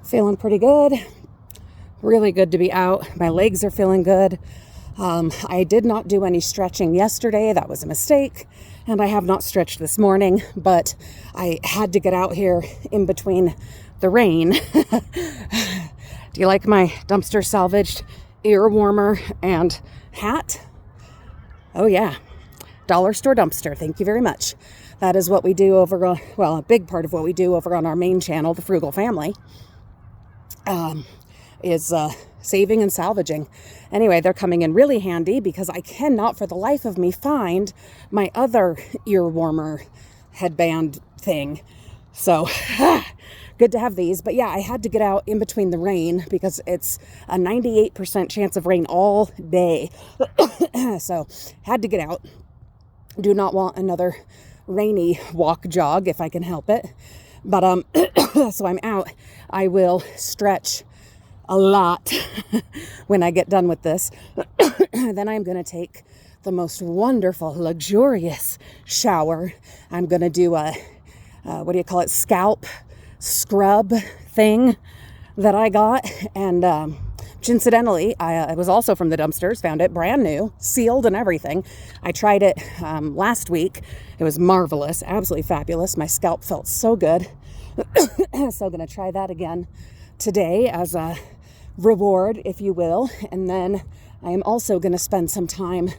Feeling pretty good. Really good to be out. My legs are feeling good. I did not do any stretching yesterday. That was a mistake. And I have not stretched this morning, but I had to get out here in between the rain. Do you like my dumpster salvaged ear warmer and hat? Oh yeah, dollar store dumpster. Thank you very much. That is what we do over, a big part of what we do over on our main channel, The Frugal Family, is saving and salvaging. Anyway, they're coming in really handy because I cannot for the life of me find my other ear warmer headband thing. So good to have these. But yeah, I had to get out in between the rain because it's a 98% chance of rain all day. So had to get out. Do not want another rainy walk jog if I can help it. But so I'm out. I will stretch a lot when I get done with this. Then I'm going to take the most wonderful, luxurious shower. I'm going to do a, scalp scrub thing that I got. And which incidentally, I was also from the dumpsters, found it brand new, sealed and everything. I tried it last week. It was marvelous, absolutely fabulous. My scalp felt so good. So going to try that again today as a reward, if you will. And then I am also going to spend some time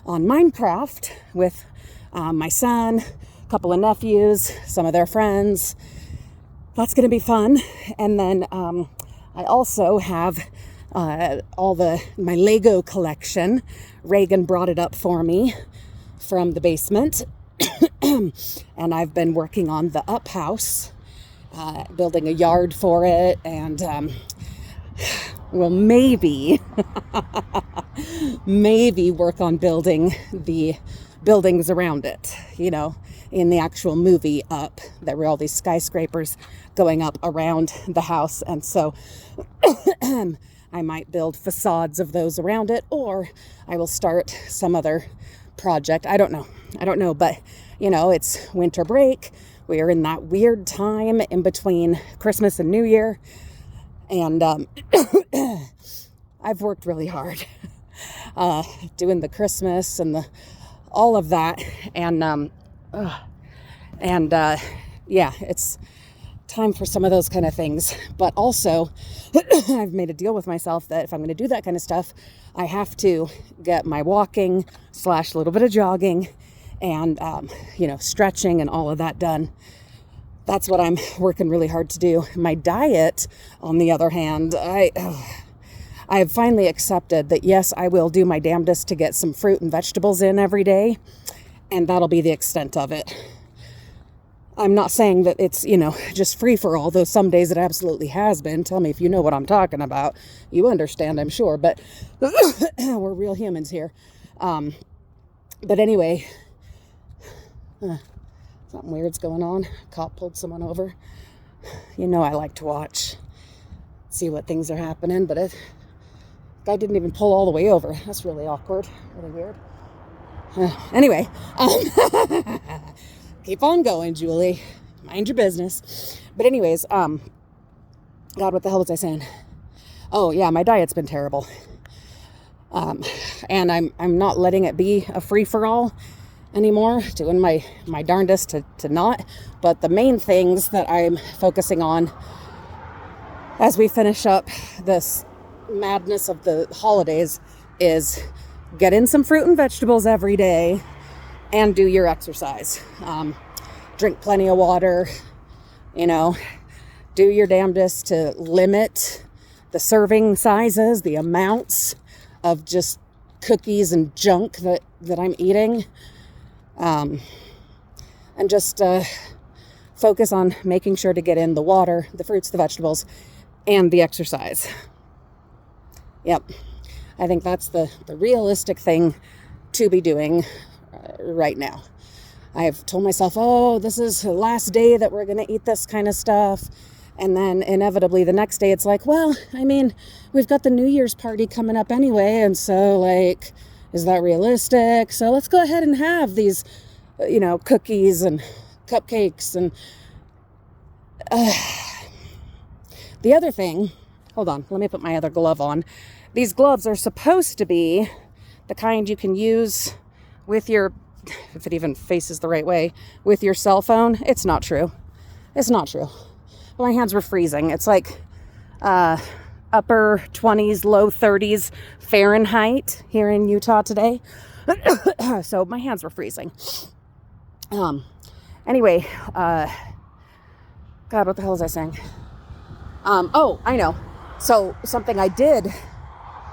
on Minecraft with my son, a couple of nephews, some of their friends. That's going to be fun. And then I also have my Lego collection. Reagan brought it up for me from the basement. And I've been working on the up house, building a yard for it, and maybe work on building the buildings around it, in the actual movie Up. There were all these skyscrapers going up around the house, and so I might build facades of those around it, or I will start some other project. I don't know, but it's winter break. We are in that weird time in between Christmas and New Year. And I've worked really hard doing the Christmas and all of that. And it's time for some of those kind of things. But also, I've made a deal with myself that if I'm going to do that kind of stuff, I have to get my walking / a little bit of jogging and, stretching and all of that done. That's what I'm working really hard to do. My diet, on the other hand, I have finally accepted that, yes, I will do my damnedest to get some fruit and vegetables in every day, and that'll be the extent of it. I'm not saying that it's, just free for all, though some days it absolutely has been. Tell me if you know what I'm talking about. You understand, I'm sure, but we're real humans here. But anyway, something weird's going on. Cop pulled someone over. I like to watch, see what things are happening, but guy didn't even pull all the way over. That's really awkward, really weird. Anyway, keep on going, Julie. Mind your business. But anyways, God, what the hell was I saying? Oh yeah, my diet's been terrible. And I'm not letting it be a free-for-all anymore, doing my darndest to not. But the main things that I'm focusing on as we finish up this madness of the holidays is get in some fruit and vegetables every day and do your exercise. Drink plenty of water, do your damnedest to limit the serving sizes, the amounts of just cookies and junk that I'm eating. And just focus on making sure to get in the water, the fruits, the vegetables, and the exercise. Yep. I think that's the realistic thing to be doing right now. I've told myself, this is the last day that we're going to eat this kind of stuff. And then inevitably the next day it's like, we've got the New Year's party coming up anyway. And so is that realistic? So let's go ahead and have these, cookies and cupcakes. And The other thing, hold on, let me put my other glove on. These gloves are supposed to be the kind you can use with your, if it even faces the right way, with your cell phone. It's not true. It's not true. My hands were freezing. It's like upper 20s, low 30s Fahrenheit here in Utah today. So my hands were freezing. Anyway, God, what the hell was I saying? Oh, I know. So something I did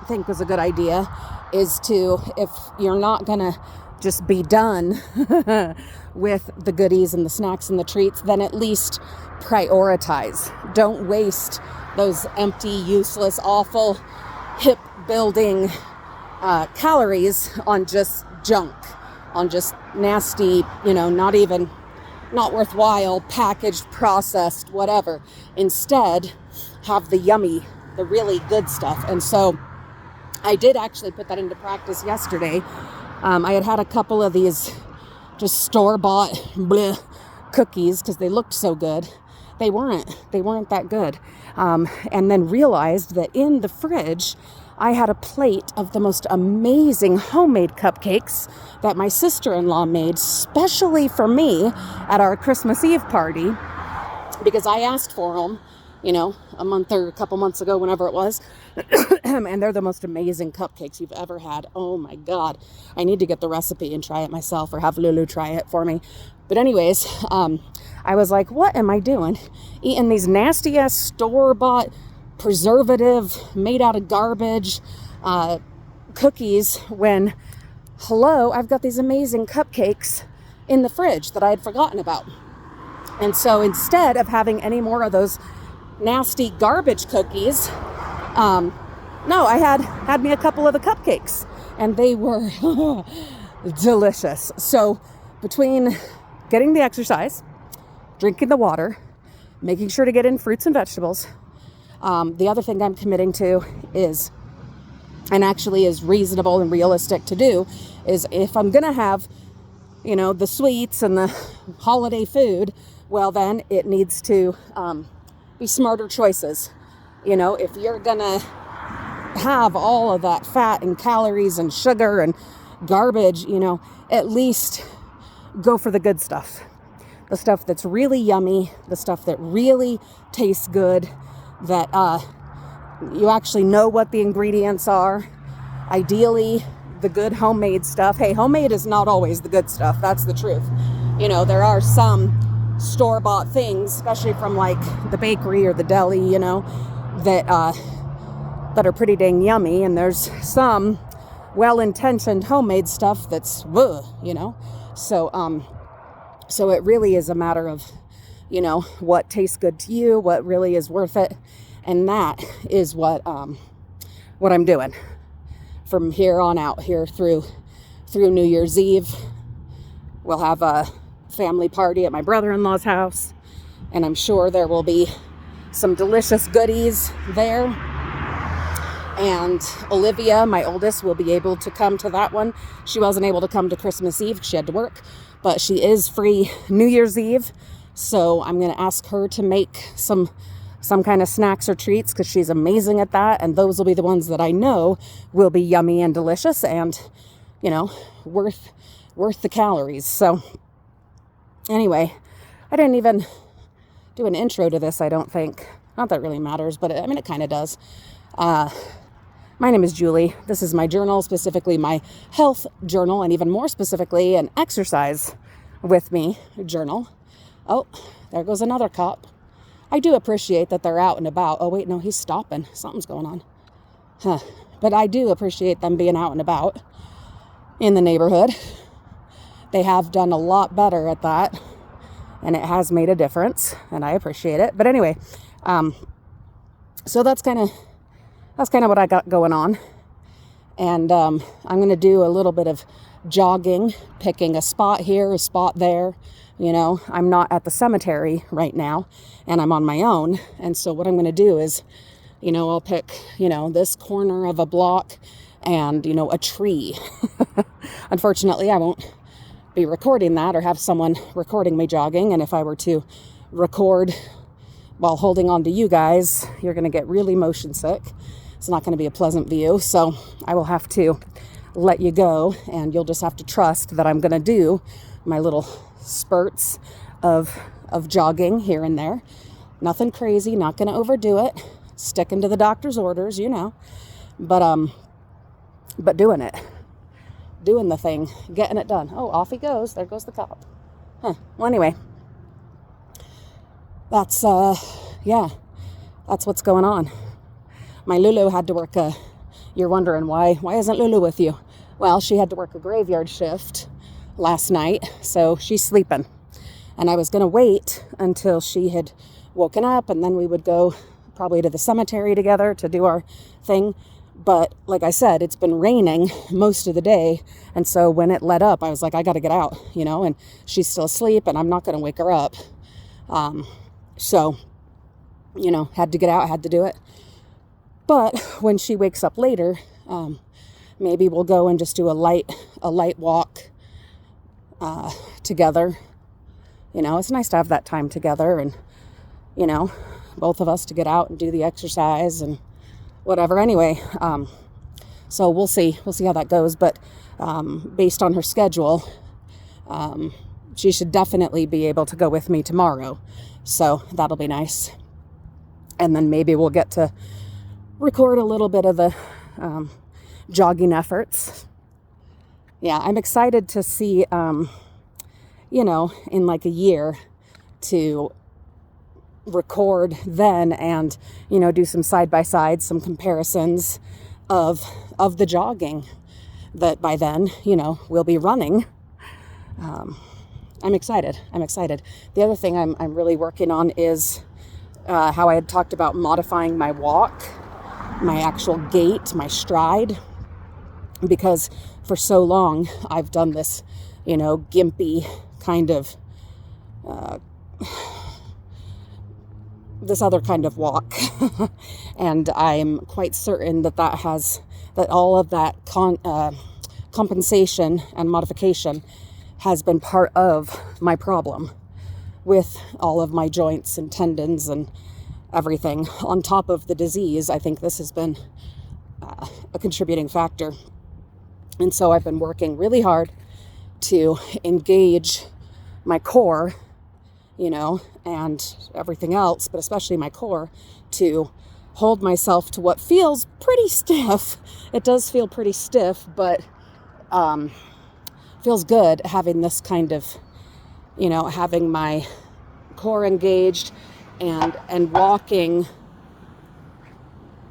think was a good idea is to, if you're not gonna just be done with the goodies and the snacks and the treats, then at least prioritize. Don't waste those empty, useless, awful, hip building calories on just junk, on just nasty, not worthwhile, packaged, processed, whatever. Instead, have the yummy, the really good stuff. And so I did actually put that into practice yesterday. I had a couple of these just store-bought cookies because they looked so good. They weren't that good. And then realized that in the fridge, I had a plate of the most amazing homemade cupcakes that my sister-in-law made specially for me at our Christmas Eve party, because I asked for them, a month or a couple months ago, whenever it was. And they're the most amazing cupcakes you've ever had. Oh my God. I need to get the recipe and try it myself, or have Lulu try it for me. But anyways, I was like, what am I doing? Eating these nasty ass store-bought preservative, made out of garbage cookies when, hello, I've got these amazing cupcakes in the fridge that I had forgotten about. And so instead of having any more of those nasty garbage cookies, no, I had me a couple of the cupcakes, and they were delicious. So between getting the exercise, drinking the water, making sure to get in fruits and vegetables, the other thing I'm committing to is, and actually is reasonable and realistic to do, is if I'm going to have, the sweets and the holiday food, well, then it needs to be smarter choices. If you're going to have all of that fat and calories and sugar and garbage, at least go for the good stuff. The stuff that's really yummy, the stuff that really tastes good, that you actually know what the ingredients are. Ideally, the good homemade stuff. Hey, homemade is not always the good stuff. That's the truth. There are some store-bought things, especially from like the bakery or the deli, that are pretty dang yummy. And there's some well-intentioned homemade stuff that's, So it really is a matter of, what tastes good to you, what really is worth it. And that is what I'm doing from here on out, here through New Year's Eve. We'll have a family party at my brother-in-law's house, and I'm sure there will be some delicious goodies there. And Olivia, my oldest, will be able to come to that one. She wasn't able to come to Christmas Eve. She had to work, but she is free New Year's Eve. So I'm going to ask her to make some kind of snacks or treats, because she's amazing at that. And those will be the ones that I know will be yummy and delicious and, worth the calories. So anyway, I didn't even do an intro to this, I don't think. Not that it really matters, but it kind of does. My name is Julie. This is my journal, specifically my health journal, and even more specifically, an exercise with me journal. Oh, there goes another cop. I do appreciate that they're out and about. Oh, wait, no, he's stopping. Something's going on. But I do appreciate them being out and about in the neighborhood. They have done a lot better at that, and it has made a difference, and I appreciate it. But anyway, so that's kind of what I got going on. And I'm going to do a little bit of jogging, picking a spot here, a spot there. I'm not at the cemetery right now, and I'm on my own. And so what I'm going to do is, I'll pick, this corner of a block and, a tree. Unfortunately, I won't be recording that or have someone recording me jogging. And if I were to record, while holding on to you guys, you're going to get really motion sick. It's not going to be a pleasant view. So I will have to let you go, and you'll just have to trust that I'm going to do my little spurts of jogging here and there. Nothing crazy, not going to overdo it. Sticking to the doctor's orders, but doing it. Doing the thing, getting it done. Oh, off he goes. There goes the cop. Well, anyway, that's what's going on. My Lulu had to work you're wondering why isn't Lulu with you? Well, she had to work a graveyard shift last night, so she's sleeping. And I was going to wait until she had woken up, and then we would go probably to the cemetery together to do our thing. But like I said, it's been raining most of the day. And so when it let up, I was like, I got to get out, and she's still asleep and I'm not going to wake her up. So, had to get out, had to do it. But when she wakes up later, maybe we'll go and just do a light walk, together. It's nice to have that time together and, both of us to get out and do the exercise and whatever. Anyway, so we'll see how that goes. But based on her schedule, she should definitely be able to go with me tomorrow. So that'll be nice. And then maybe we'll get to record a little bit of the jogging efforts. Yeah, I'm excited to see, in like a year to record then and, do some side-by-side, some comparisons of the jogging that by then, we'll be running. I'm excited. The other thing I'm really working on is how I had talked about modifying my walk, my actual gait, my stride, because for so long I've done this, gimpy kind of this other kind of walk. And I'm quite certain that all of that compensation and modification has been part of my problem with all of my joints and tendons and everything. On top of the disease, I think this has been a contributing factor. And so I've been working really hard to engage my core, and everything else, but especially my core, to hold myself to what feels pretty stiff. It does feel pretty stiff, but feels good having this kind of, having my core engaged and walking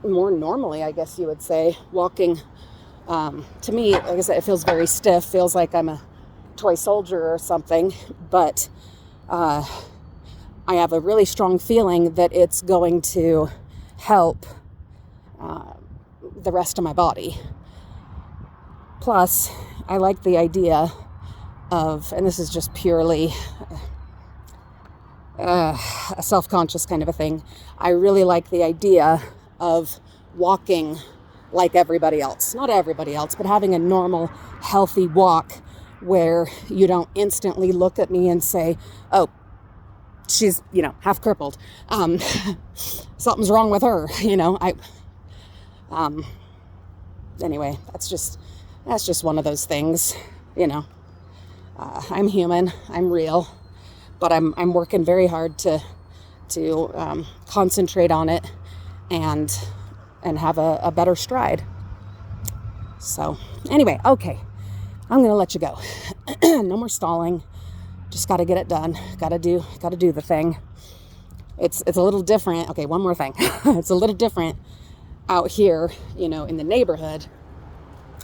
more normally, I guess you would say. Walking, to me, like I said, it feels very stiff. Feels like I'm a toy soldier or something, but I have a really strong feeling that it's going to help the rest of my body. Plus, I like the idea of, and this is just purely a self-conscious kind of a thing, I really like the idea of walking like everybody else. Not everybody else, but having a normal, healthy walk where you don't instantly look at me and say, oh, she's, half crippled. Something's wrong with her, anyway, that's just one of those things, I'm human, I'm real, but I'm working very hard to concentrate on it and have a better stride. So anyway, okay, I'm going to let you go. No more stalling. Just got to get it done. Got to do the thing. It's a little different. Okay, one more thing. It's a little different out here, in the neighborhood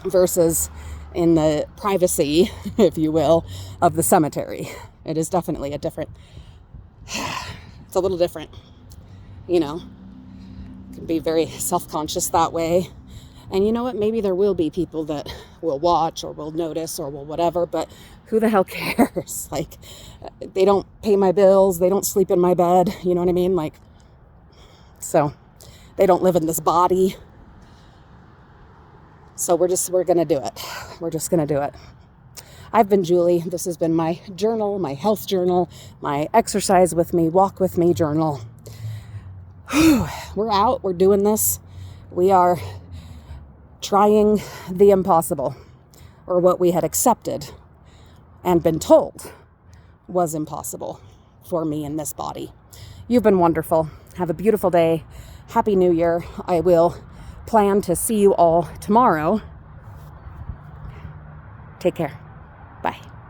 versus in the privacy, if you will, of the cemetery. It is definitely it's a little different, Can be very self-conscious that way. And you know what? Maybe there will be people that will watch or will notice or will whatever, but who the hell cares? Like, they don't pay my bills. They don't sleep in my bed. You know what I mean? Like, so they don't live in this body. So we're going to do it. We're just going to do it. I've been Julie. This has been my journal, my health journal, my exercise with me, walk with me journal. We're out. We're doing this. We are trying the impossible, or what we had accepted and been told was impossible for me in this body. You've been wonderful. Have a beautiful day. Happy New Year. I will plan to see you all tomorrow. Take care.